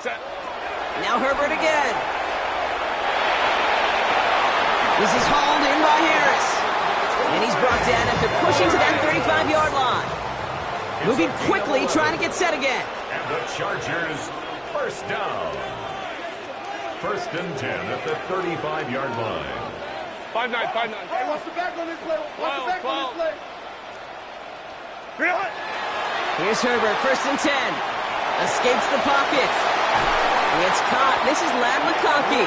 Set. Now Herbert again. This is hauled in by Harris. And he's brought down after pushing to that 35-yard line. Moving quickly, trying to get set again. And the Chargers, first down. 1st and 10 at the 35-yard line. 5-9, 5-9. Hey, what's the back on this play? What's the back on this play? Here's Herbert, 1st and 10. Escapes the pocket. It's caught. This is Ladd McConkey.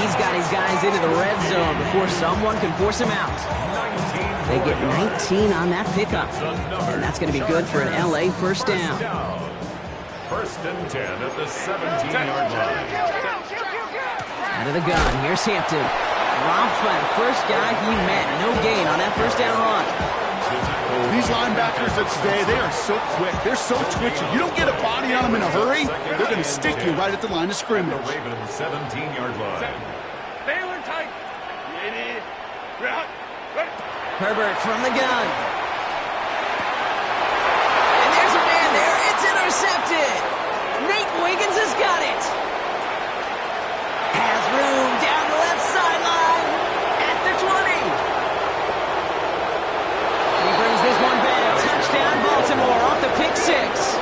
He's got his guys into the red zone before someone can force him out. They get 19 on that pickup. And that's going to be good for an LA first down. 1st and 10 at the 17-yard line. Out of the gun, here's Hampton. Dropped by the first guy he met. No gain on that first down run. These linebackers of today, they are so quick. They're so twitchy. You don't get a body on them in a hurry, they're going to stick you right at the line of scrimmage. The Ravens 17-yard line. Baylor tight. Herbert from the gun. And there's a man there. It's intercepted. Nate Wiggins has got it. Has room down the left sideline at the 20. He brings this one back. Touchdown Baltimore off the pick six.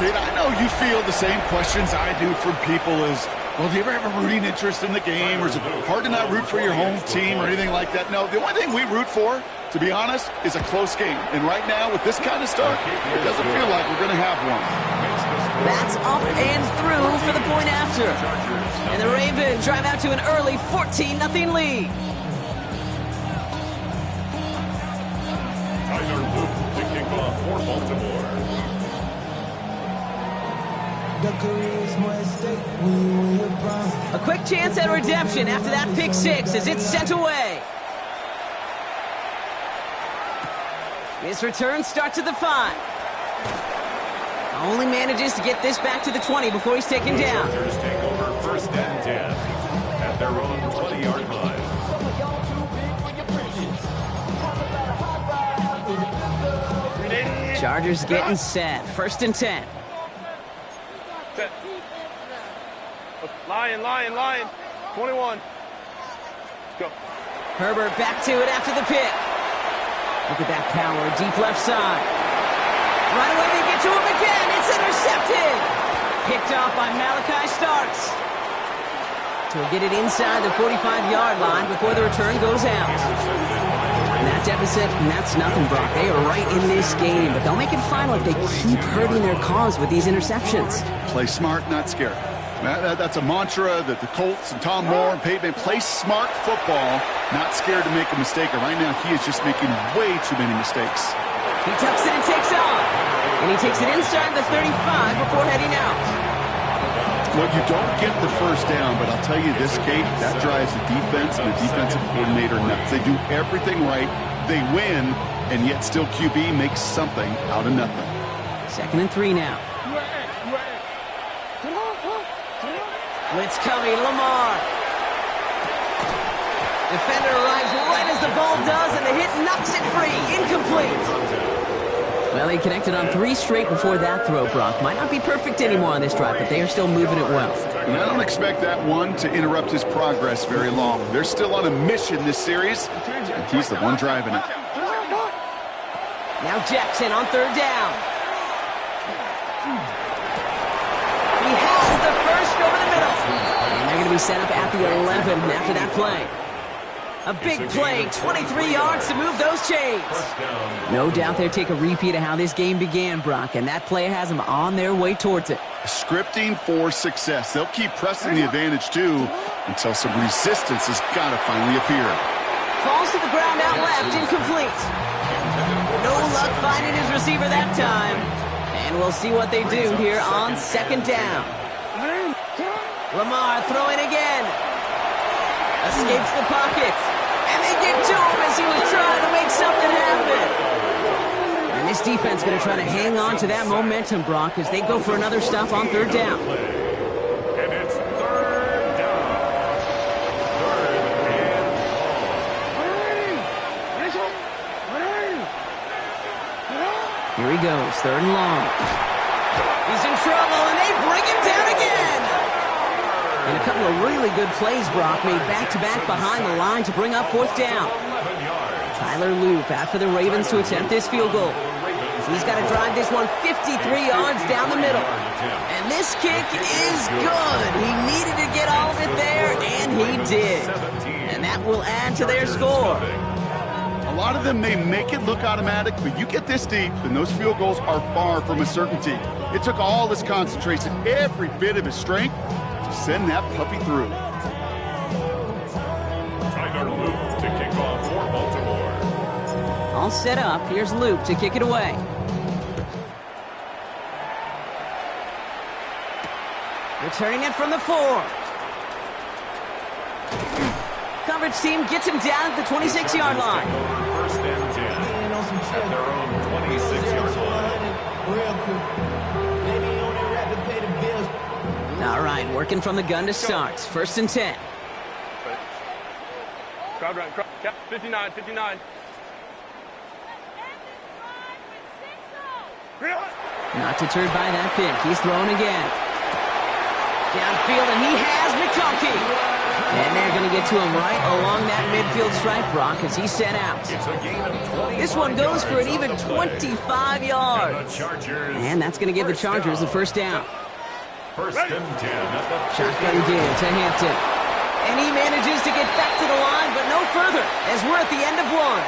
Kid, I know you feel the same questions I do from people as, well, do you ever have a rooting interest in the game? Or is it hard to not root for your home team or anything like that? No, the only thing we root for, to be honest, is a close game. And right now, with this kind of start, it doesn't feel like we're going to have one. That's up and through for the point after. And the Ravens drive out to an early 14-0 lead. Tyler Luke to kick off for Baltimore. A quick chance at redemption after that pick six as it's sent away. His return starts at the 5. Only manages to get this back to the 20 before he's taken down. Chargers take over 1st and 10 at their own 20-yard line. Chargers getting set. 1st and 10. Set. Lion. 21. Let's go. Herbert back to it after the pick. Look at that power, deep left side. Right away they get to him again. It's intercepted. Picked off by Malachi Starks. So we'll get it inside the 45-yard line before the return goes out. And that deficit, and that's nothing, Brock. They are right in this game, but they'll make it final if they keep hurting their cause with these interceptions. Play smart, not scared. That's a mantra that the Colts and Tom Moore and Peyton play smart football, not scared to make a mistake. And right now, he is just making way too many mistakes. He tucks it and takes off. And he takes it inside the 35 before heading out. Well, you don't get the first down, but I'll tell you this, Kate, that drives the defense and the defensive coordinator nuts. They do everything right. They win, and yet still QB makes something out of nothing. 2nd and 3 now. Blitz coming, Lamar. Defender arrives right as the ball does, and the hit knocks it free. Incomplete. Well, he connected on 3 straight before that throw, Brock. Might not be perfect anymore on this drive, but they are still moving it well. And I don't expect that one to interrupt his progress very long. They're still on a mission this series, and he's the one driving it. Now Jackson on 3rd down. He has the first over the middle. And they're going to be set up at the 11 after that play. A big play, 23 yards to move those chains. No doubt they'll take a repeat of how this game began, Brock, and that play has them on their way towards it. Scripting for success. They'll keep pressing the advantage, too, until some resistance has got to finally appear. Falls to the ground out left, incomplete. No luck finding his receiver that time. And we'll see what they do here on 2nd down. Lamar throwing again. Escapes the pocket. And they get to him as he was trying to make something happen. And this defense is going to try to hang on to that momentum, Brock, as they go for another stop on 3rd down. And it's 3rd down. 3rd and long. Here he goes, 3rd and long. He's in trouble, and they bring him down again. And a couple of really good plays, Brock, made back-to-back behind the line to bring up 4th down. Tyler Loop out for the Ravens to attempt this field goal. He's got to drive this one 53 yards down the middle. And this kick is good. He needed to get all of it there, and he did. And that will add to their score. A lot of them may make it look automatic, but you get this deep, and those field goals are far from a certainty. It took all his concentration, every bit of his strength, to send that puppy through. Tyler Loop to kick off for Baltimore. All set up. Here's Loop to kick it away. Returning it from the 4. Coverage team gets him down at the 26-yard line. First and 10 at their own 26-yard line. All right, working from the gun to start. 1st and 10. Crowd run. 59, 59. Not deterred by that pick. He's throwing again. Downfield, and he has McConkey. And they're going to get to him right along that midfield stripe, Brock, as he's set out. This one goes for an even 25 yards. And that's going to give the Chargers the 1st down. 1st and 10 at the Shotgun give to Hampton. And he manages to get back to the line, but no further, as we're at the end of 1.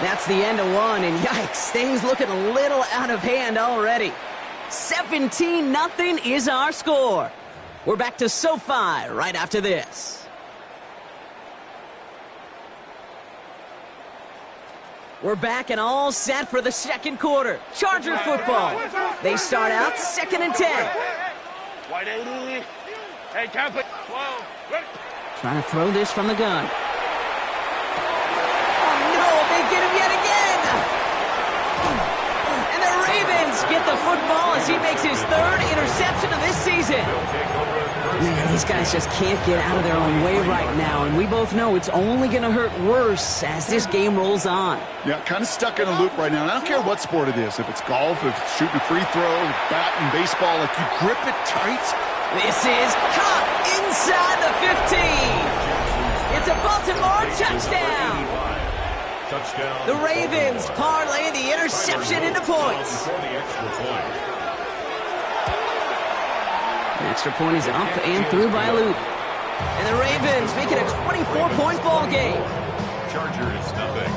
That's the end of 1, and yikes, things looking a little out of hand already. 17-0 is our score. We're back to SoFi right after this. We're back and all set for the 2nd quarter. Charger football. They start out 2nd and 10. White 80. Hey, Catholic. 12. Ready. Trying to throw this from the gun. Oh, no, they get him yet again. And the Ravens get the football as he makes his 3rd interception of this season. Man, these guys just can't get out of their own way right now, and we both know it's only going to hurt worse as this game rolls on. Yeah, kind of stuck in a loop right now. And I don't care what sport it is. If it's golf, if it's shooting a free throw, bat and baseball, like you grip it tight. This is caught inside the 15. It's a Baltimore touchdown. The Ravens parlay the interception into points. An extra point is up and through by Loop. And the Ravens make it a 24-point ball game. Chargers nothing.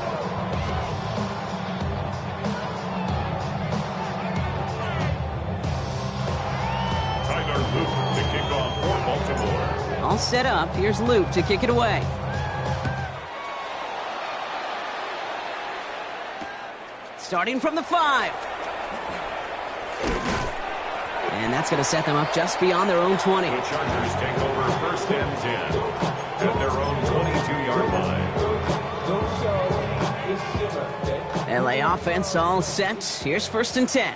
Tyler Loop to kick off for Baltimore. All set up. Here's Loop to kick it away. Starting from the 5. And that's going to set them up just beyond their own 20. The Chargers take over 1st and 10 at their own 22-yard line. LA offense all set. Here's 1st and 10.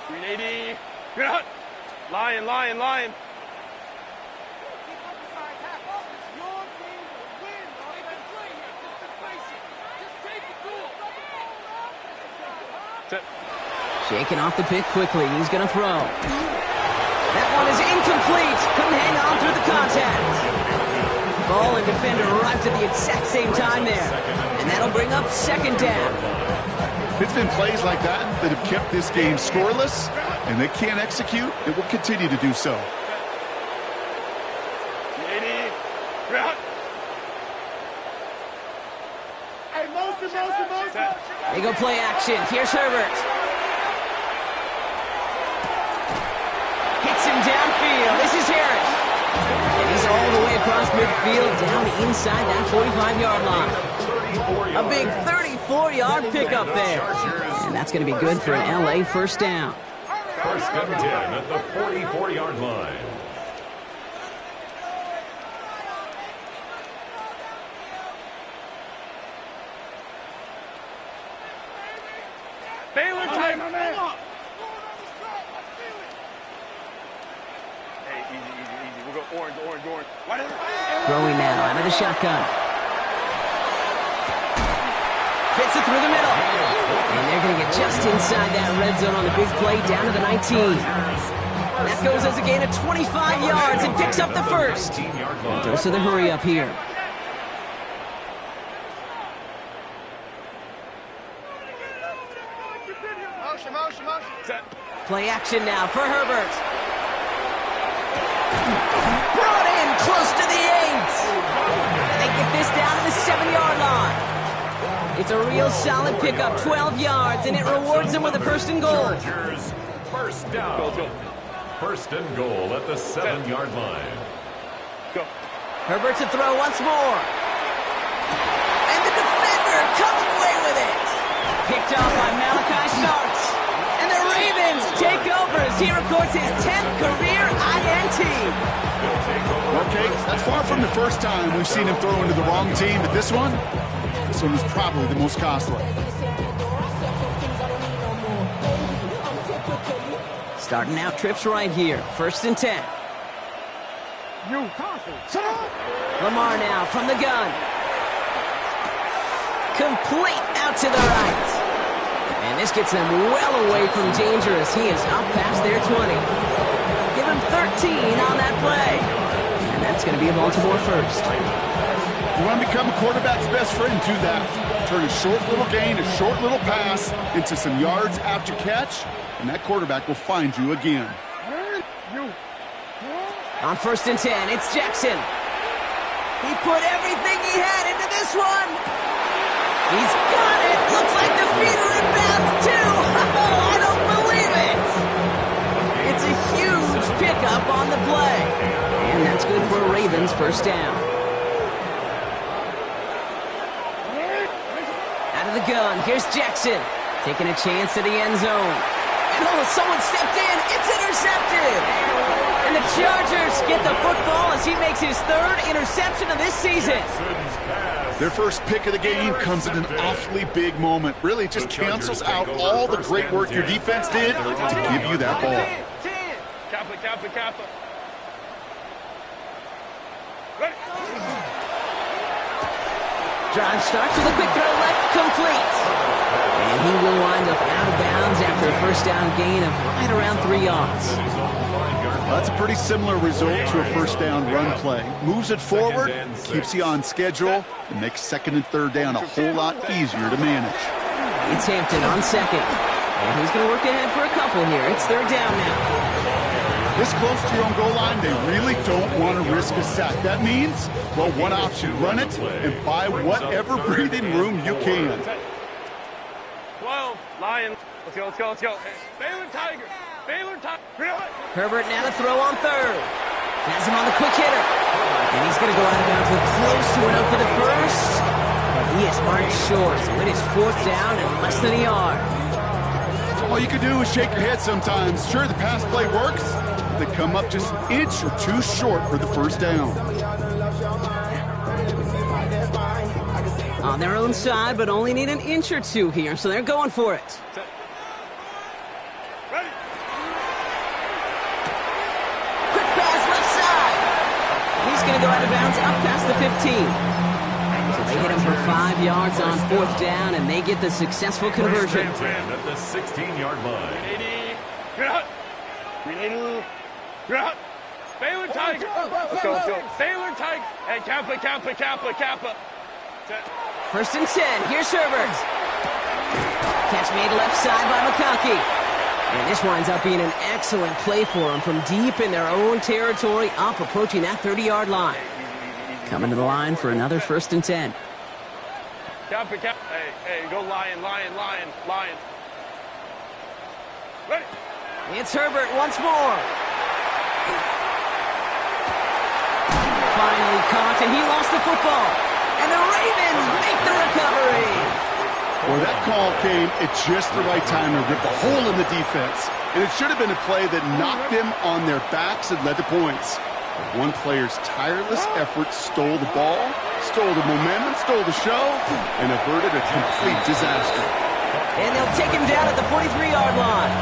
380. Lion, lion, lion. Shaking off the pick quickly. He's going to throw. That one is incomplete. Couldn't hang on through the contact. Ball and defender arrived at the exact same time there. And that'll bring up 2nd down. It's been plays like that that have kept this game scoreless, and they can't execute. It will continue to do so. 80. Hey, motion. They go play action. Here's Herbert. Hits him downfield. This is Harris. And he's all the way across midfield down inside that 45-yard line. A big 34-yard pickup there. And that's going to be good for an LA 1st down. 1st and 10 at the 44-yard line. Baylor time. Hey, easy. We'll go orange. Throwing now out of the shotgun. Fits it through the middle. And they're going to get just inside that red zone on the big play down to the 19. That goes as a gain of 25 yards and picks up the first. Dose of the hurry up here. Motion. Set. Play action now for Herbert. Brought in close to the 8. And they get this down to the 7-yard line. It's a real solid pickup, 12 yards, and it rewards them with a first and goal. Chargers, first down. Go. First and goal at the 7-yard line. Go. Herbert to throw once more. And the defender comes away with it. Picked off by Malachi Starks. And the Ravens take over as he records his 10th career INT. Okay, that's far from the first time we've seen him throw into the wrong team, but this one was probably the most costly. Starting out trips right here. First and 10. Lamar now from the gun. Complete out to the right. And this gets them well away from danger as he is up past their 20. Give him 13 on that play. And that's going to be a Baltimore first. You want to become a quarterback's best friend, do that. Turn a short little gain, a short little pass into some yards after catch, and that quarterback will find you again. On first and 10, it's Jackson. He put everything he had into this one. He's got it. Looks like the feet are in bounds, too. I don't believe it. It's a huge pickup on the play. And that's good for a Ravens first down. Out of the gun, here's Jackson. Taking a chance to the end zone. And someone stepped in. It's intercepted. And the Chargers get the football as he makes his 3rd interception of this season. Their first pick of the game comes at an awfully big moment. Really just cancels out all the great work your defense did to give you that ball. Kappa. Ready. Drive starts with a quick throw left, complete. And he will wind up out of bounds after a first down gain of right around 3 yards. That's a pretty similar result to a first down run play. Moves it forward, keeps you on schedule, and makes 2nd and 3rd down a whole lot easier to manage. It's Hampton on 2nd. And he's going to work ahead for a couple here. It's 3rd down now. This close to your own goal line, they really don't want to risk a sack. That means, well, one option, run it and buy whatever breathing room you can. 12, Lions. Let's go. Baylor Tiger. Herbert now to throw on 3rd. Has him on the quick hitter. And he's going to go out of bounds with close to enough for the first. But he is marked short, so it is 4th down and less than a yard. All you can do is shake your head sometimes. Sure, the pass play works. They come up just an inch or two short for the first down. On their own side, but only need an inch or two here, so they're going for it. Ready. Quick pass left side. He's going to go out of bounds up past the 15. So they hit him for 5 yards on 4th down, and they get the successful conversion. First and 10 at the 16-yard line. 80. Baylor Tiger. Let's go. Baylor Tiger. Hey, Kappa. Set. First and 10. Here's Herbert. Catch made left side by McConkey. And this winds up being an excellent play for them from deep in their own territory, up approaching that 30-yard line. Coming to the line for another first and 10. Kappa. Hey, go Lion. Ready. It's Herbert once more. Finally caught, and he lost the football. And the Ravens make the recovery. Well, that call came at just the right time to rip a hole in the defense. And it should have been a play that knocked them on their backs and led to points. But one player's tireless effort stole the ball, stole the momentum, stole the show, and averted a complete disaster. And they'll take him down at the 43-yard line.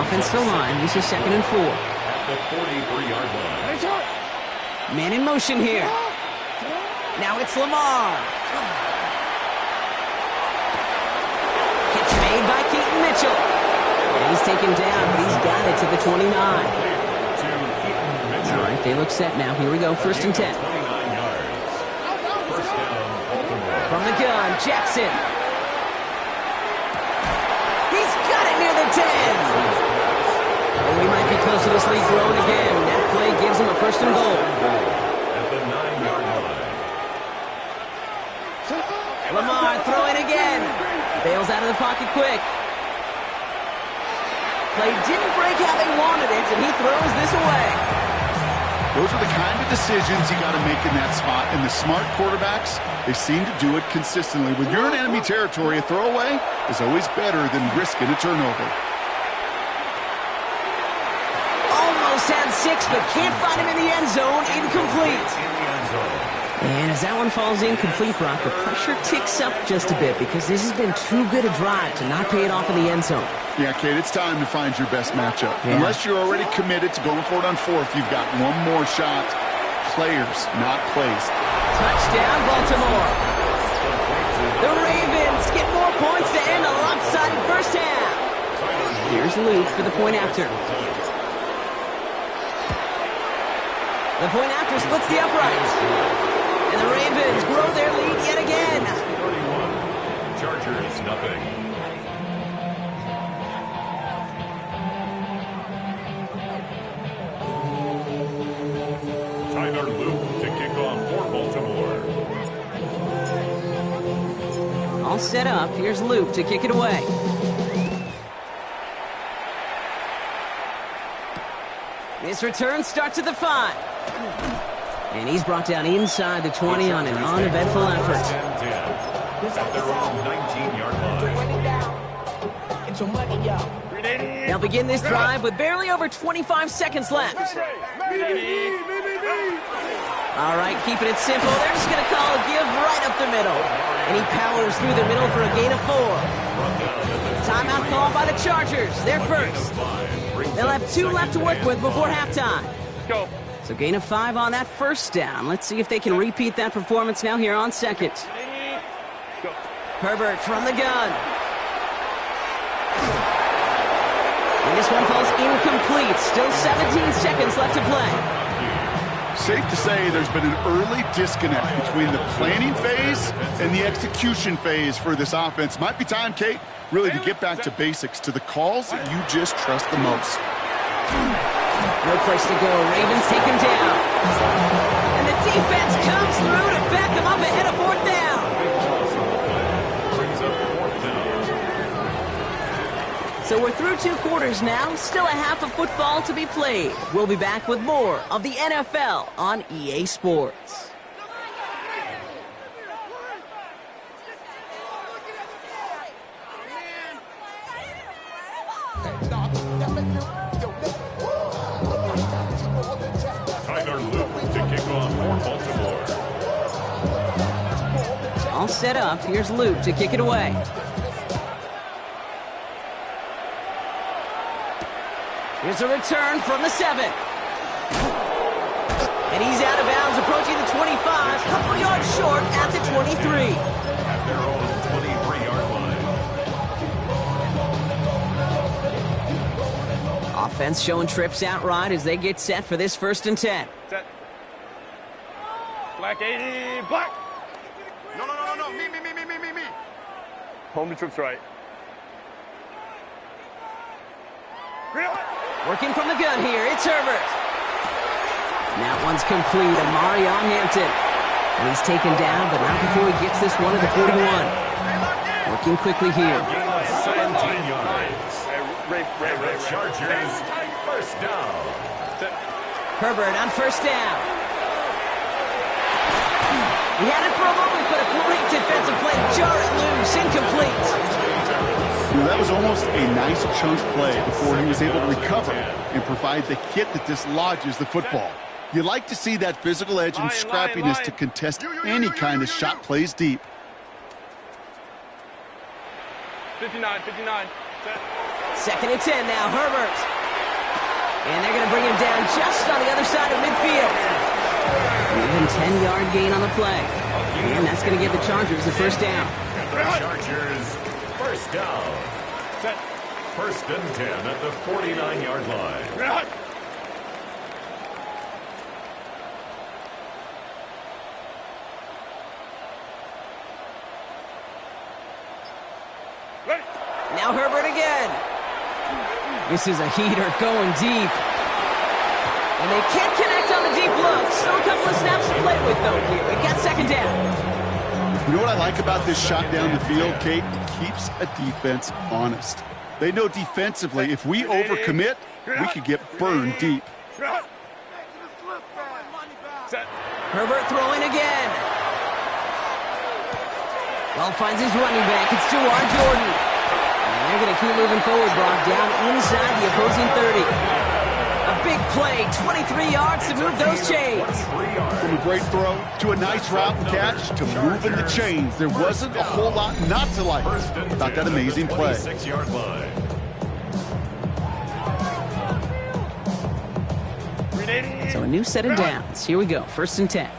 Offensive line, this is 2nd and 4. At the 43-yard line. Man in motion here. Now it's Lamar. Made by Keaton Mitchell. And he's taken down, but he's got it to the 29. All right, they look set now. Here we go, 1st and 10. From the gun, Jackson. He's got it near the 10. And we might be close to this lead growing again. That play gives him a 1st and goal. At the 9-yard line. Lamar throwing again. Bails out of the pocket quick. Play didn't break how they wanted it, and he throws this away. Those are the kind of decisions you got to make in that spot. And the smart quarterbacks, they seem to do it consistently. When you're in enemy territory, a throwaway is always better than risking a turnover. Almost had 6, but can't find him in the end zone. Incomplete. And as that one falls incomplete, Brock, the pressure ticks up just a bit because this has been too good a drive to not pay it off in the end zone. Yeah, Kate, it's time to find your best matchup. Yeah. Unless you're already committed to going for it on 4th, you've got one more shot. Players, not plays. Touchdown, Baltimore. The Ravens get more points to end a lopsided first half. Here's Luke for the point after. The point after splits the uprights. And the Ravens grow their lead yet again. 31. Chargers, nothing. Tyler Luke to kick off for Baltimore. All set up. Here's Luke to kick it away. This return starts at the 5. And he's brought down inside the 20 on an uneventful effort. 10-10. At their own 19-yard line. They'll begin this drive with barely over 25 seconds left. All right, keeping it simple. They're just going to call a give right up the middle. And he powers through the middle for a gain of 4. Timeout called by the Chargers. They're first. They'll have 2 left to work with before halftime. Go. So gain of 5 on that first down. Let's see if they can repeat that performance now here on 2nd. Go. Herbert from the gun. And this one falls incomplete. Still 17 seconds left to play. Safe to say there's been an early disconnect between the planning phase and the execution phase for this offense. Might be time, Kate, really to get back to basics, to the calls that you just trust the most. No place to go. Ravens take him down. And the defense comes through to back him up ahead of 4th down. Brings up 4th down. So we're through 2 quarters now. Still a half of football to be played. We'll be back with more of the NFL on EA Sports. Tyler Luke to kick off for Baltimore. All set up. Here's Luke to kick it away. Here's a return from the 7. And he's out of bounds, approaching the 25. Couple yards short at the 23. At their own 23-yard line. Offense showing trips outright as they get set for this 1st and 10. Set. Black 80. Black. No. Me. Home to trips right. Working from the gun here, it's Herbert. And that one's complete, Amari on Hampton. And he's taken down, but not before he gets this one to the 41. Working quickly here. 17 yards. Ray. Chargers, 1st down. Herbert on 1st down. He had it for a moment, but a great defensive play to jar it loose, incomplete. That was almost a nice chunk play before he was able to recover and provide the hit that dislodges the football. You like to see that physical edge and scrappiness to contest any kind of shot plays deep. 59. Set. 2nd and 10 now, Herbert. And they're going to bring him down just on the other side of midfield. An even 10-yard gain on the play. And that's going to give the Chargers the 1st down. And the Chargers, 1st down. Set. First and 10 at the 49-yard line. Right. Ready. Now Herbert again. This is a heater going deep. And they can't connect on the deep look. Still a couple of snaps to play with, though, here. We've got second down. You know what I like about this shot down the field, Kate? It keeps a defense honest. They know defensively, if we overcommit, we could get burned deep. Set. Herbert throwing again. Well, finds his running back. It's Jawar Jordan. And they're going to keep moving forward, Brock, down inside the opposing 30. A big play, 23 yards to move those chains. From a great throw to a nice route and catch to moving the chains. There wasn't a whole lot not to like about that amazing play. 26-yard line. So a new set of downs. Here we go, first and 10.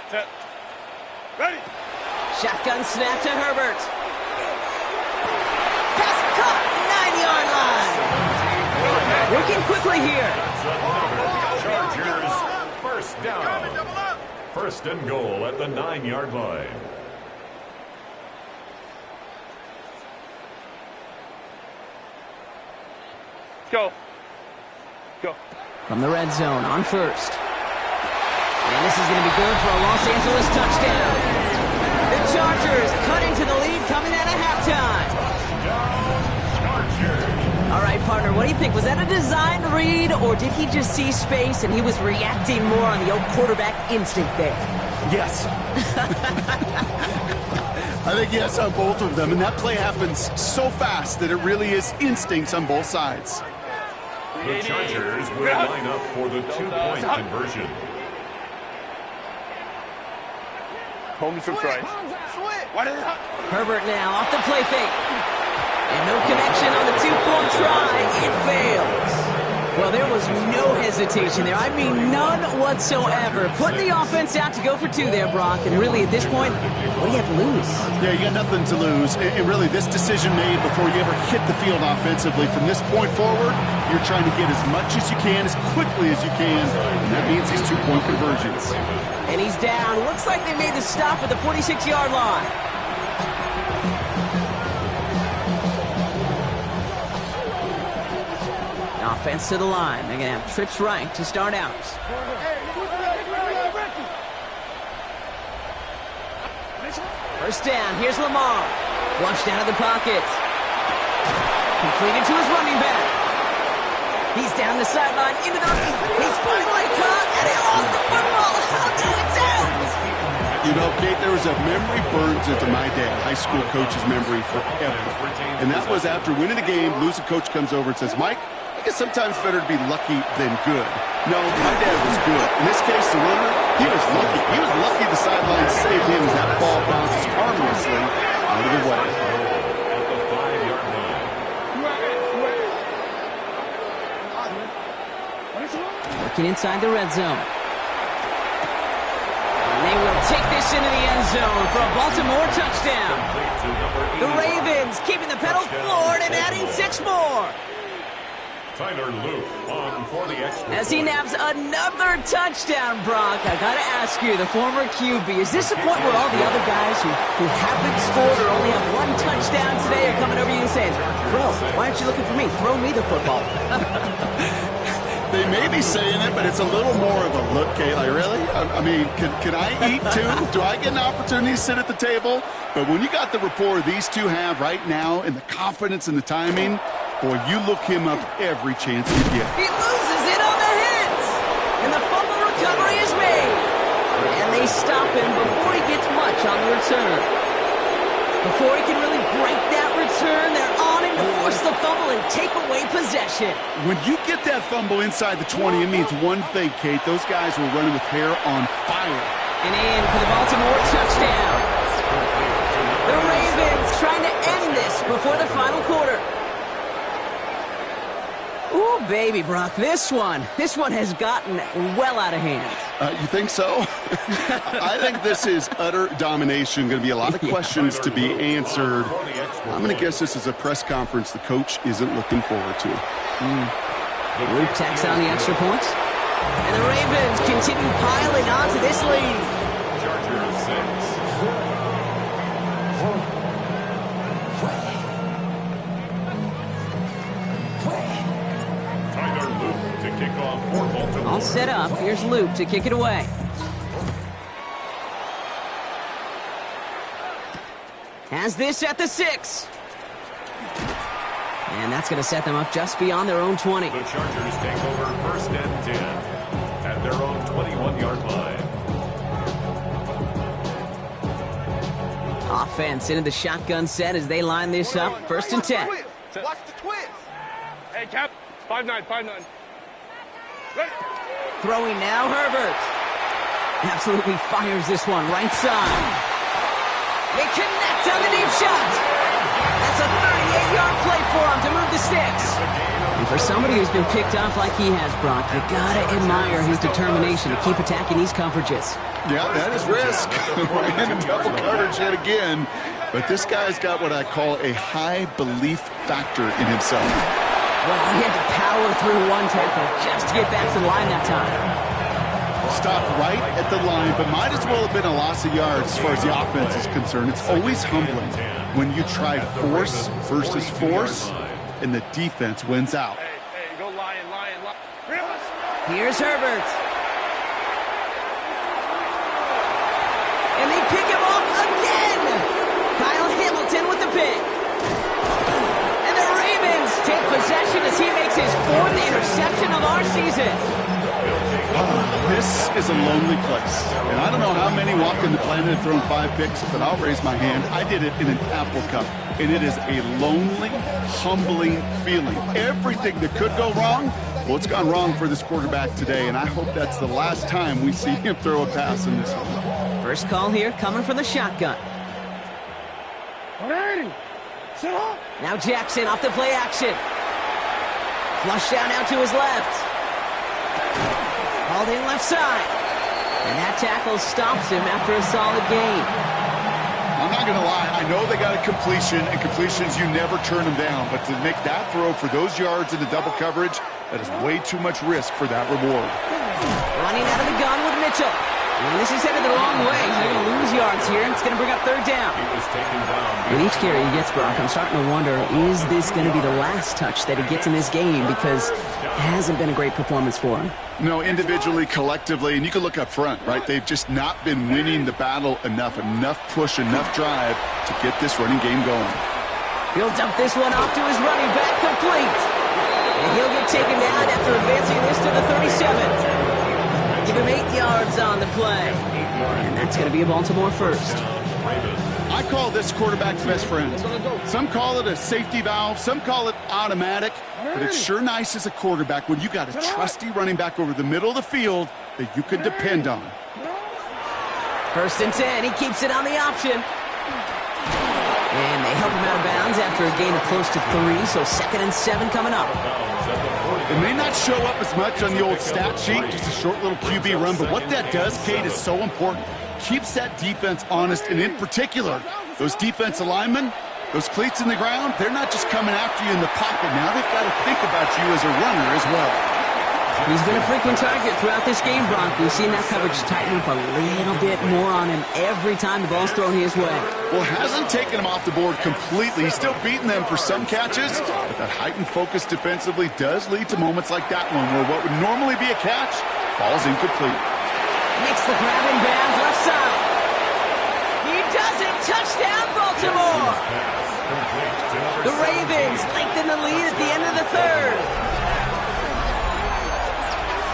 Set. Ready. Shotgun snap to Herbert. Pass caught, 9-yard line. Working quickly here. Chargers, first down. First and goal at the 9-yard line. Go. Go. From the red zone on first. And this is going to be good for a Los Angeles touchdown. The Chargers cut into the lead coming out of halftime. All right, partner, what do you think? Was that a design read, or did he just see space and he was reacting more on the old quarterback instinct there? Yes. I think yes on both of them, and that play happens so fast that it really is instincts on both sides. The Chargers will line up for the two-point conversion. Home surprise. What is that? Herbert now off the play fake. And no connection on the two-point try. It fails. Well, there was no hesitation there. I mean, none whatsoever. Putting the offense out to go for two there, Brock. And really, at this point, what do you have to lose? Yeah, you got nothing to lose. And really, this decision made before you ever hit the field offensively. From this point forward, you're trying to get as much as you can, as quickly as you can. And that means these two-point conversions. And he's down. Looks like they made the stop at the 46-yard line. Offense to the line. They're going to have trips right to start out. First down. Here's Lamar. Flushed out of the pocket. Completed to his running back. He's down the sideline into the... He's finally caught, and he lost the football. How do it down? You know, Kate, there was a memory burns into my dad, high school coach's memory forever. And that was after winning a game, losing coach comes over and says, Mike, I guess sometimes better to be lucky than good. No, my dad was good. In this case, the runner, he was lucky. He was lucky the sideline saved him as that ball bounces harmlessly out of the way. At the 5-yard line. Working inside the red zone. And they will take this into the end zone for a Baltimore touchdown. The Ravens keeping the pedal forward and adding 6 more. Tyler Luke on for the extra. As he naps another touchdown, Brock, I gotta ask you, the former QB, is this a point where all the other guys who haven't scored or only have 1 touchdown today are coming over to you and saying, bro, why aren't you looking for me? Throw me the football. They may be saying it, but it's a little more of a look, Kate. Like, really? I mean, can I eat too? Do I get an opportunity to sit at the table? But when you got the rapport these two have right now and the confidence and the timing, boy, you look him up every chance you get. He loses it on the hit. And the fumble recovery is made. And they stop him before he gets much on the return. Before he can really break that return, they're on him to force the fumble and take away possession. When you get that fumble inside the 20, it means one thing, Kate. Those guys were running with hair on fire. And in for the Baltimore touchdown. The Ravens trying to end this before the final quarter. Ooh, Oh, baby, Brock, this one has gotten well out of hand. You think so? I think this is utter domination. Going to be a lot of questions to be answered. I'm going to guess this is a press conference the coach isn't looking forward to. Luke tacks on the extra points. And the Ravens continue piling on to this lead. Chargers 6. Tyler Luke to kick off for Baltimore. All set up. Here's Luke to kick it away. Has this at the 6. And that's going to set them up just beyond their own 20. The Chargers take over 1st and 10 at their own 21-yard line. Offense into the shotgun set as they line this up. 1st and 10. Watch the twist. Hey, Cap. 5-9, 5-9. Ready. Throwing now, Herbert. Absolutely fires this one right side. They connect on the deep shot. That's a 38-yard play for him to move the sticks. And for somebody who's been picked off like he has, Brock, you gotta admire his determination to keep attacking these coverages. Yeah, that is risk. We're in double coverage yet again. But this guy's got what I call a high belief factor in himself. Well, he had to power through one tackle just to get back to the line that time. Stopped right at the line, but might as well have been a loss of yards as far as the offense is concerned. It's always humbling when you try force versus force, and the defense wins out. Hey, go Lion. Here's Herbert. And they pick him off again. Kyle Hamilton with the pick. And the Ravens take possession as he makes his 4th interception of our season. This is a lonely place. And I don't know how many walking the planet have thrown 5 picks, but I'll raise my hand. I did it in an Apple Cup. And it is a lonely, humbling feeling. Everything that could go wrong, well, it's gone wrong for this quarterback today. And I hope that's the last time we see him throw a pass in this one. First call here coming from the shotgun. Now Jackson off the play action. Flush down out to his left. Called in left side. And that tackle stops him after a solid gain. I'm not going to lie. I know they got a completion, and completions, you never turn them down. But to make that throw for those yards in the double coverage, that is way too much risk for that reward. Running out of the gun with Mitchell. And this is headed the wrong way. They're going to lose yards here, and it's going to bring up 3rd down. He was taken down. With each carry he gets, Brock, I'm starting to wonder, is this going to be the last touch that he gets in this game? Because it hasn't been a great performance for him. No, individually, collectively, and you can look up front, right? They've just not been winning the battle enough push, enough drive to get this running game going. He'll dump this one off to his running back, complete. And he'll get taken down after advancing this to the 37. Give him 8 yards on the play. And that's going to be a Baltimore first. I call this quarterback's best friend. Some call it a safety valve, some call it automatic, but it's sure nice as a quarterback when you got a trusty running back over the middle of the field that you can depend on. 1st and 10, he keeps it on the option. And they help him out of bounds after a gain of close to 3, so 2nd and 7 coming up. It may not show up as much on the old stat sheet, just a short little QB run, but what that does, Kate, is so important. Keeps that defense honest, and in particular, those defensive linemen, those cleats in the ground, they're not just coming after you in the pocket. Now they've got to think about you as a runner as well. He's been a frequent target throughout this game, Brock. We've seen that coverage tighten up a little bit more on him every time the ball's thrown his way. Well, hasn't taken him off the board completely. He's still beating them for some catches, but that heightened focus defensively does lead to moments like that one where what would normally be a catch falls incomplete. Makes the grab in bounds left side. He does it. Touchdown, Baltimore. The Ravens lengthen the lead at the end of the 3rd.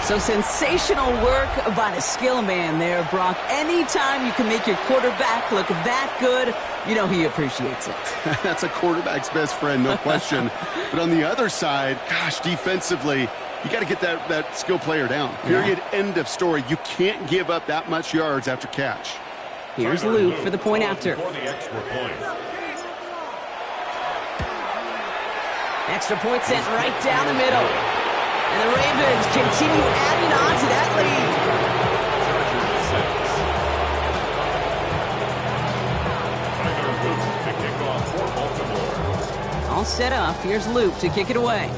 So sensational work by the skill man there, Brock. Anytime you can make your quarterback look that good, you know he appreciates it. That's a quarterback's best friend, no question. But on the other side, gosh, defensively, you got to get that skill player down. Period. Yeah. End of story. You can't give up that much yards after catch. Here's Luke for the point after. Extra point sent right down the middle. And the Ravens continue adding on to that lead. To kick off for Baltimore. All set up. Here's Luke to kick it away.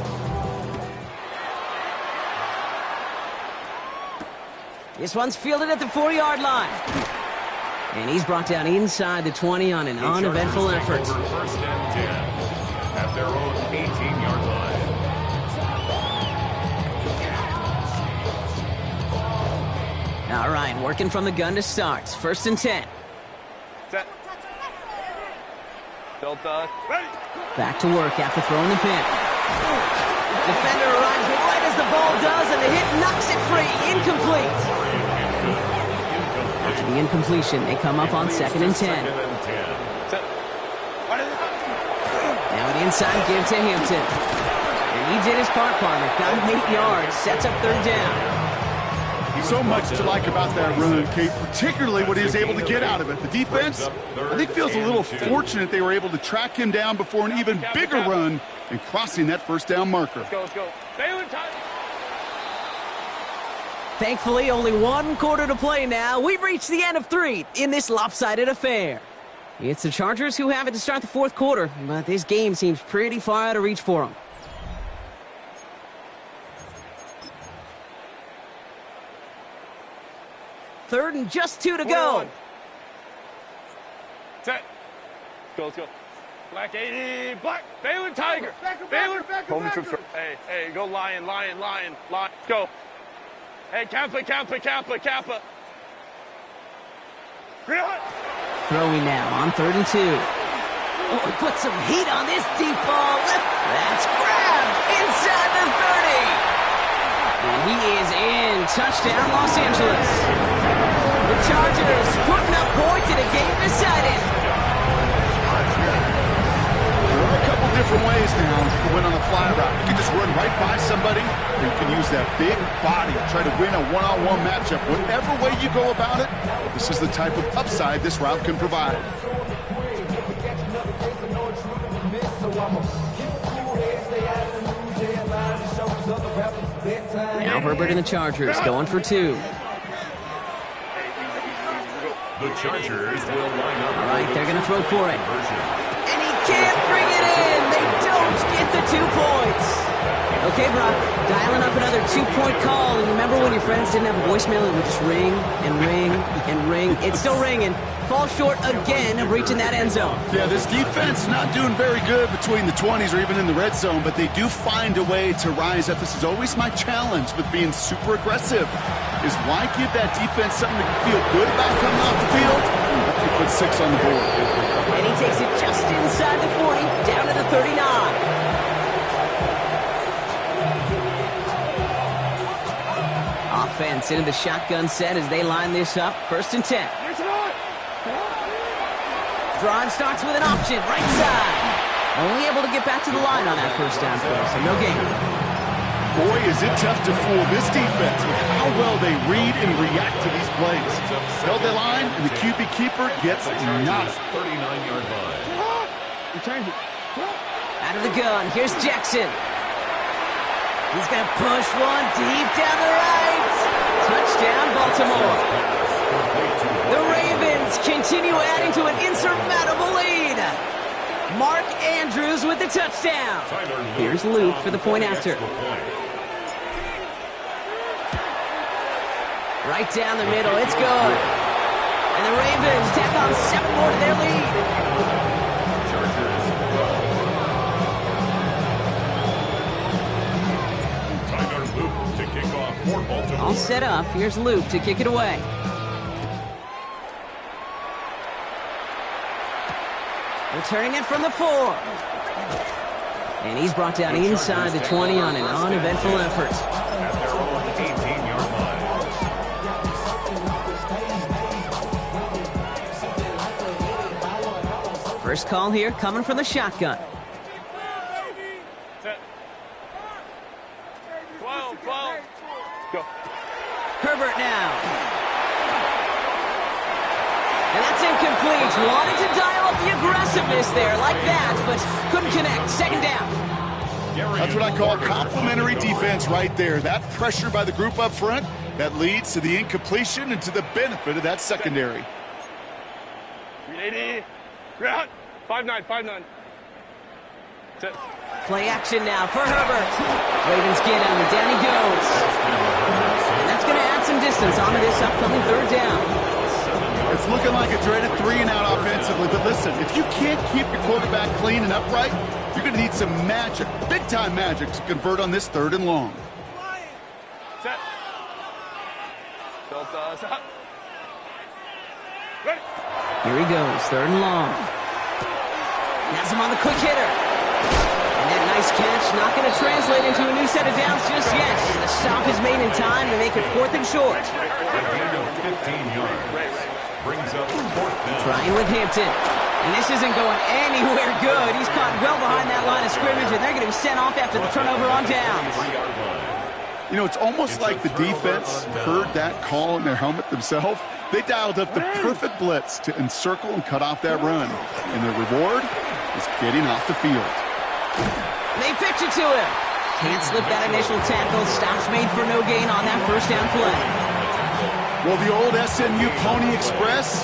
This one's fielded at the 4-yard line. And he's brought down inside the 20 on an uneventful effort. First and 10 at their own 18-yard line. All right, working from the gun to start. First and 10. Set. Delta. Ready. Back to work after throwing the pick. Defender arrives right as the ball does, and the hit knocks it free. Incomplete. After the incompletion, they come up on 2nd and 10. Set. Now an inside give to Hampton. And he did his part, partner. Got him 8 yards. Sets up 3rd down. So much to like about that run, Kate, particularly what he was able to get out of it. The defense, I think, feels a little fortunate they were able to track him down before an even bigger run and crossing that 1st down marker. Let's go, let's go. Thankfully, only 1 quarter to play now. We've reached the end of 3 in this lopsided affair. It's the Chargers who have it to start the 4th quarter, but this game seems pretty far out of reach for them. Third and just 2 to go. Set. Let's go. Black 80. Black. Balin Tiger. Balin. Home troops. Hey, go Lion. Let's go. Hey, Kappa. Real hot. Throwing now on 3rd and 2. Oh, he put some heat on this deep ball. That's grabbed inside the 30. And he is in. Touchdown, Los Angeles. The Chargers putting up points in a game decided. There are a couple different ways now to win on a fly route. You can just run right by somebody, or you can use that big body, try to win a one-on-one matchup. Whatever way you go about it, this is the type of upside this route can provide. Now Herbert and the Chargers going for 2. The Chargers will line up. All right, they're going to throw for it. And he can't bring it in. They don't get the 2 points. Okay, Brock, dialing up another 2-point call. And remember when your friends didn't have a voicemail? It would just ring and ring and ring. It's still ringing. Falls short again of reaching that end zone. Yeah, this defense not doing very good between the 20s or even in the red zone, but they do find a way to rise up. This is always my challenge with being super aggressive, is why give that defense something to feel good about coming off the field? He put 6 on the board. And he takes it just inside the 40, down to the 39. Offense into the shotgun set as they line this up. 1st and 10. Drive starts with an option, right side. Only able to get back to the line on that 1st down play, so no gain. Boy, is it tough to fool this defense with how well they read and react to these plays. Held the line, and the QB keeper gets nada. 39-yard line. Out of the gun, here's Jackson. He's going to push one deep down the right. Touchdown, Baltimore. The Ravens continue adding to an insurmountable lead. Mark Andrews with the touchdown. Here's Luke for the point after. Right down the middle, it's good. And the Ravens tack on 7 more to their lead. All set up. Here's Luke to kick it away. Returning it from the 4. And he's brought down inside the 20 on an uneventful effort. At their own 18-yard line. First call here coming from the shotgun. Go. Herbert now. And that's incomplete. Wanted to dial up the aggressiveness there like that, but couldn't connect. 2nd down. That's what I call complementary defense right there. That pressure by the group up front, that leads to the incompletion and to the benefit of that secondary. 380. Ground. 5-9, 5-9. Set. Play action now for Herbert. Ravens get him. Down he goes. And that's going to add some distance onto this upcoming third down. It's looking like a dreaded 3-and-out offensively, but listen, if you can't keep your quarterback clean and upright, you're going to need some magic, big-time magic, to convert on this 3rd and long. Set. Delta, set. Ready. Here he goes, 3rd and long. Has him on the quick hitter. And that nice catch not going to translate into a new set of downs just yet. The stop is made in time to make it 4th and short. A gain of 15 yards. Brings up 4th down. Trying with Hampton. And this isn't going anywhere good. He's caught well behind that line of scrimmage, and they're going to be sent off after the turnover on downs. You know, it's almost like the defense heard that call in their helmet themselves. They dialed up the perfect blitz to encircle and cut off that run. And the reward is getting off the field. They pitch it to him. Can't slip that initial tackle. Stops made for no gain on that first down play. Well, the old SMU Pony Express,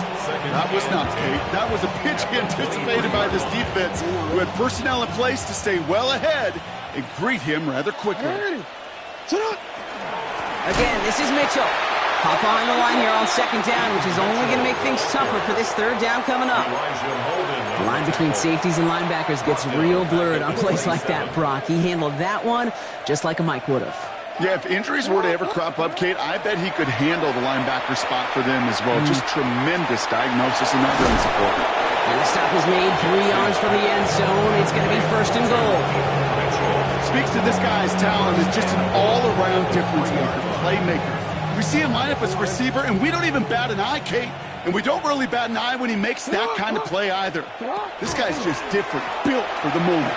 that was not, Kate. That was a pitch anticipated by this defense, who had personnel in place to stay well ahead and greet him rather quickly. Again, this is Mitchell. Hop behind the line here on 2nd down, which is only going to make things tougher for this 3rd down coming up. The line between safeties and linebackers gets real blurred on plays like that, Brock. He handled that one just like a Mike would have. Yeah, if injuries were to ever crop up, Kate, I bet he could handle the linebacker spot for them as well. Just tremendous diagnosis in that run support. And the stop is made 3 yards from the end zone. It's going to be 1st and goal. Speaks to this guy's talent as just an all-around difference maker, playmaker. We see him line up as a receiver, and we don't even bat an eye, Kate. And we don't really bat an eye when he makes that kind of play either. This guy's just different, built for the moment.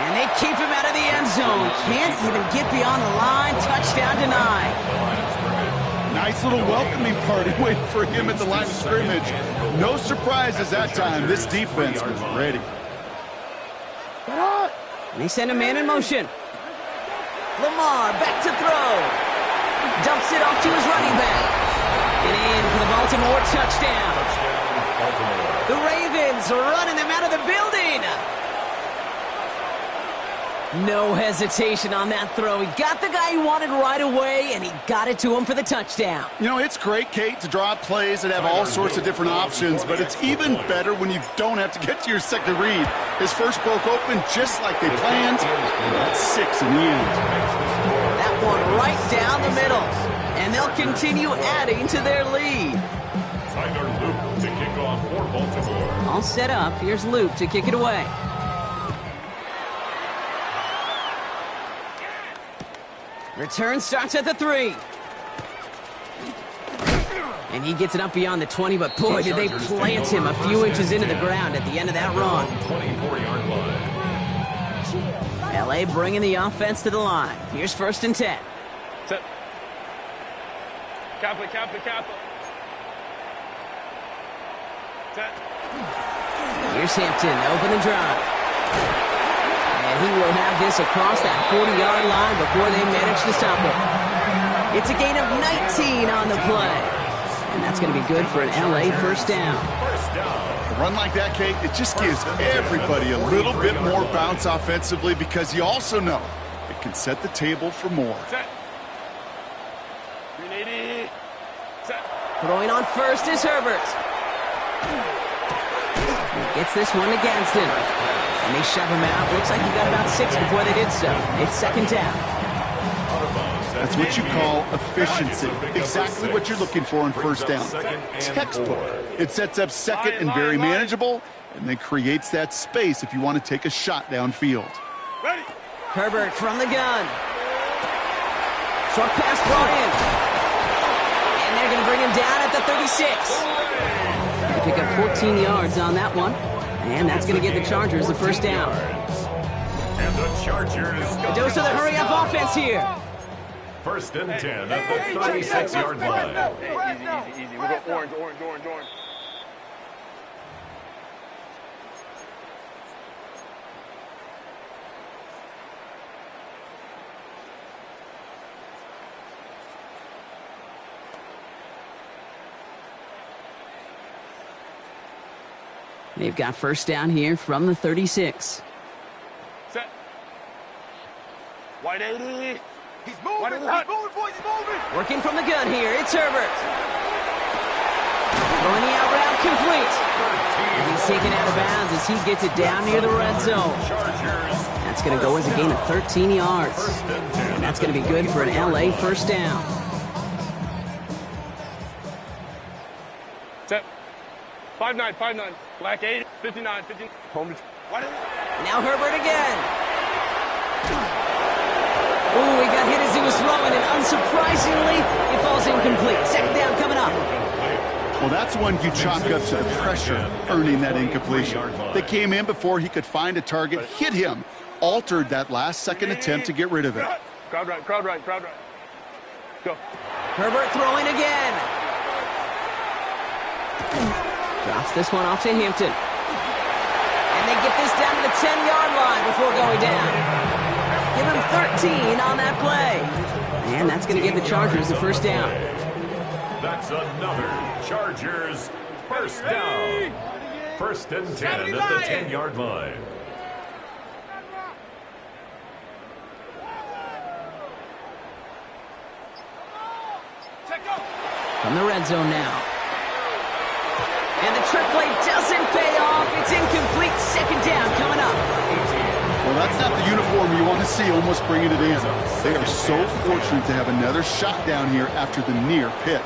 And they keep him out of the end zone. Can't even get beyond the line. Touchdown denied. Nice little welcoming party waiting for him at the line of scrimmage. No surprises that time. This defense was ready. And they send a man in motion. Lamar back to throw. Dumps it off to his running back. And in for the Baltimore touchdown. The Ravens are running them out of the building. No hesitation on that throw. He got the guy he wanted right away, and he got it to him for the touchdown. You know, it's great, Kate, to draw up plays that have all sorts of different options, but it's even better when you don't have to get to your second read. His first broke open just like they planned, and that's 6 in the end. That one right down the middle, and they'll continue adding to their lead. Tyler Luke to kick off for Baltimore. All set up. Here's Luke to kick it away. Return starts at the 3. And he gets it up beyond the 20, but boy, did they plant him a few inches into the ground at the end of that run. 24-yard line. LA bringing the offense to the line. Here's 1st and 10. Set. Kappa. Set. Here's Hampton, open and drive. And he will have this across that 40-yard line before they manage to stop him. It's a gain of 19 on the play. And that's going to be good for an LA first down. A run like that, Kate, it just gives everybody a little bit more bounce offensively because you also know it can set the table for more. Set. 380. Set. Throwing on first is Herbert. He gets this one against him. And they shove him out. Looks like he got about 6 before they did so. It's 2nd down. That's what you call efficiency. Exactly what you're looking for in first down. Textbook. It sets up second and very manageable, and then creates that space if you want to take a shot downfield. Ready. Herbert from the gun. Short pass brought in. And they're going to bring him down at the 36. They pick up 14 yards on that one. And that's going to get the Chargers the first down. And the Chargers. A dose of the hurry-up offense here. 1st and 10 at the 36-yard line. Easy. We'll go orange. They've got first down here from the 36. Set. Wide 80. He's moving, boys, he's moving. Working from the gun here, it's Herbert. Throwing the out route complete. And he's taken out of bounds as he gets it down near the red zone. That's going to go as a gain of 13 yards. And that's going to be good for an LA first down. Set. 5-9. Black 80. 59. Home. Now Herbert again. Oh, he got hit as he was throwing, and unsurprisingly, it falls incomplete. Second down coming up. Well, that's one you chalk up to the pressure, earning that incompletion. They came in before he could find a target, hit him, altered that last-second attempt to get rid of it. Crowd right. Go. Herbert throwing again. Drops this one off to Hampton. And they get this down to the 10-yard line before going down. Give him 13 on that play. And that's going to give the Chargers the first down. That's another Chargers first down. First and 10 at the 10-yard line. From the red zone now. And the trick play doesn't pay off. It's incomplete. Second down coming up. Well, that's not the uniform you want to see almost bringing it in. They are so fortunate to have another shot down here after the near pick.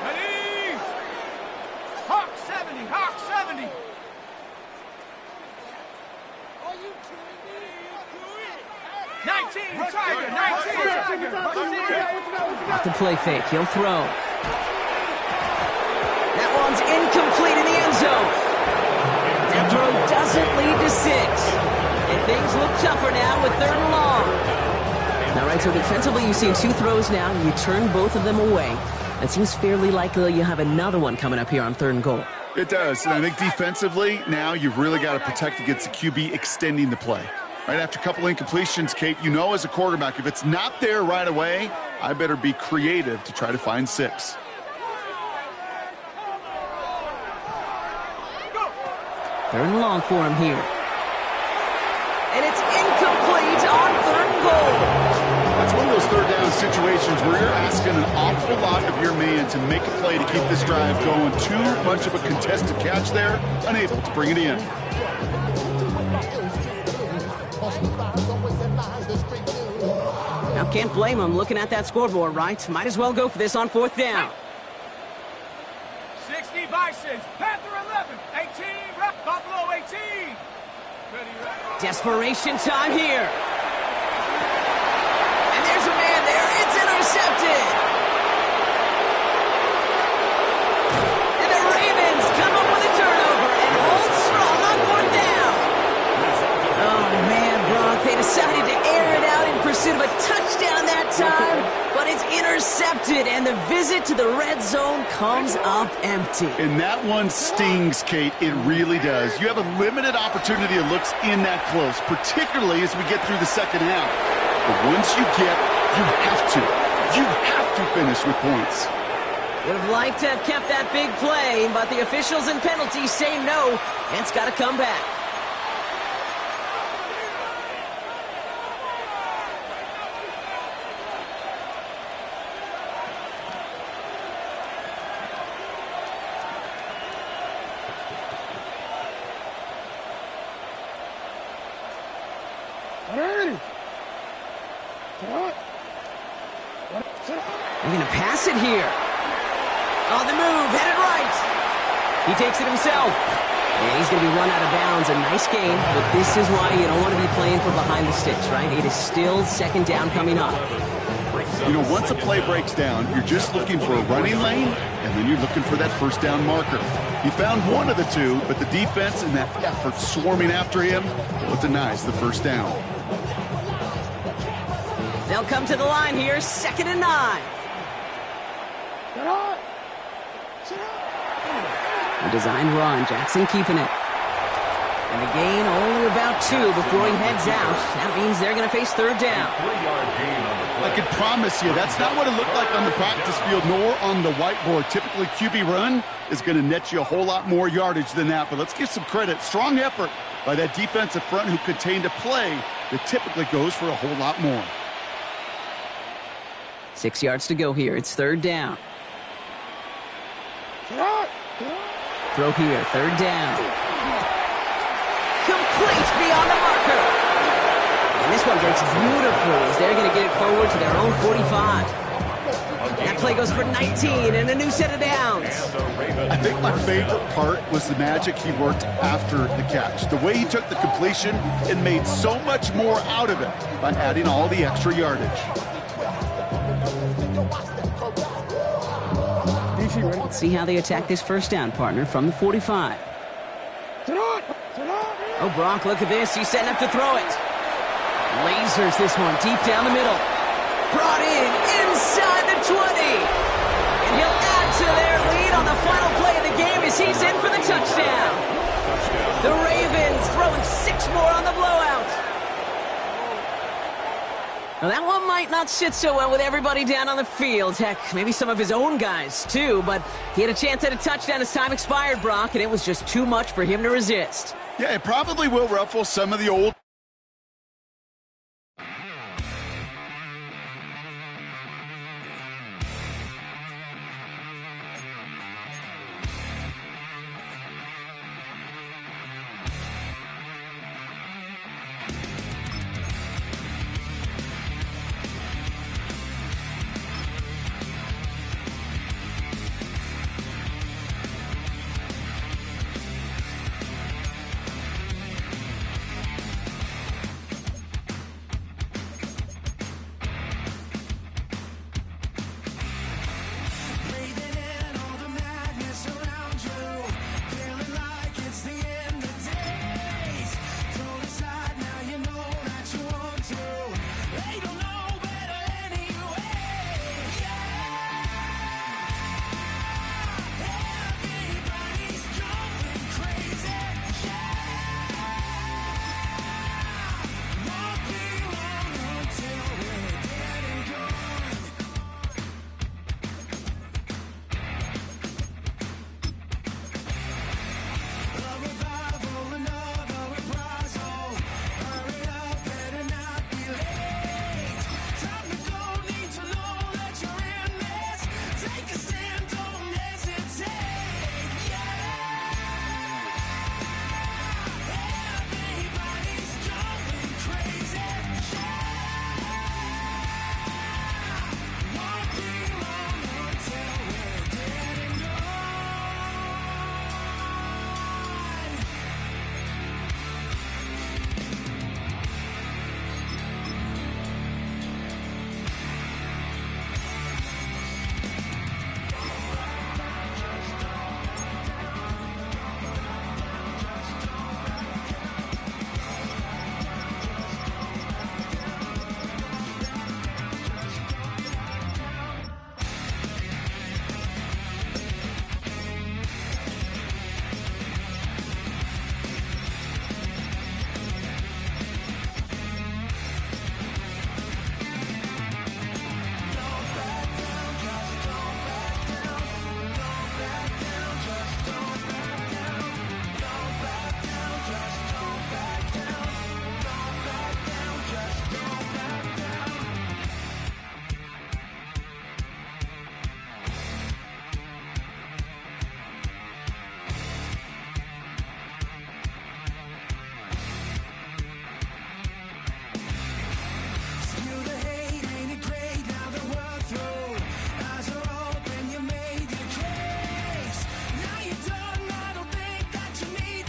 Ready? Hawk 70. 19, Tiger, 19. Off the play fake, he'll throw. That one's incomplete in the end zone. That throw doesn't lead to 6. And things look tougher now with 3rd and long. All right, so defensively you've seen 2 throws now. You turn both of them away. It seems fairly likely you have another one coming up here on 3rd and goal. It does, and I think defensively, now you've really got to protect against the QB extending the play. Right after a couple incompletions, Kate, you know as a quarterback, if it's not there right away, I better be creative to try to find 6. Third and long for him here. And it's incomplete on 3rd and goal. That's one of those third down situations where you're asking an awful lot of your man to make a play to keep this drive going. Too much of a contested catch there, unable to bring it in. Now, can't blame him looking at that scoreboard, right? Might as well go for this on 4th down. 60 Bisons, Panther 11, 18, Buffalo 18. Desperation time here. And there's a man there. It's intercepted. And the Ravens come up with a turnover and hold strong on 4th down. Oh, man, Brock, they decided to air it out in pursuit of a touchdown that time, but it's intercepted, and the visit to the red zone comes up empty. And that one stings, Kate. It really does. You have a limited opportunity of looks in that close, particularly as we get through the second half. But once you get, you have to finish with points. Would have liked to have kept that big play, but the officials and penalties say no, and it's got to come back. They're going to pass it here. On the move, headed right. He takes it himself. And he's going to be run out of bounds. A nice game, but this is why you don't want to be playing for behind the sticks, right? It is still second down coming up. You know, once a play breaks down, you're just looking for a running lane, and then you're looking for that first down marker. He found one of the two, but the defense and that effort swarming after him, well, denies the first down. They'll come to the line here, 2nd and 9. A designed run, Jackson keeping it. And the gain only about 2 before he heads out. That means they're going to face third down. 3-yard gain on the play. I can promise you that's not what it looked like on the practice field nor on the whiteboard. Typically, QB run is going to net you a whole lot more yardage than that. But let's give some credit. Strong effort by that defensive front who contained a play that typically goes for a whole lot more. 6 yards to go here. It's third down. Throw here, third down. Complete beyond the marker. And this one breaks beautifully as they're going to get it forward to their own 45. That play goes for 19 and a new set of downs. I think my favorite part was the magic he worked after the catch. The way he took the completion and made so much more out of it by adding all the extra yardage. Let's see how they attack this first down, partner, from the 45. Oh, Brock, look at this. He's setting up to throw it. Lasers this one deep down the middle. Brought in inside the 20. And he'll add to their lead on the final play of the game as he's in for the touchdown. The Ravens throwing 6 more on the blowout. Well, that one might not sit so well with everybody down on the field. Heck, maybe some of his own guys, too. But he had a chance at a touchdown as time expired, Brock, and it was just too much for him to resist. Yeah, it probably will ruffle some of the old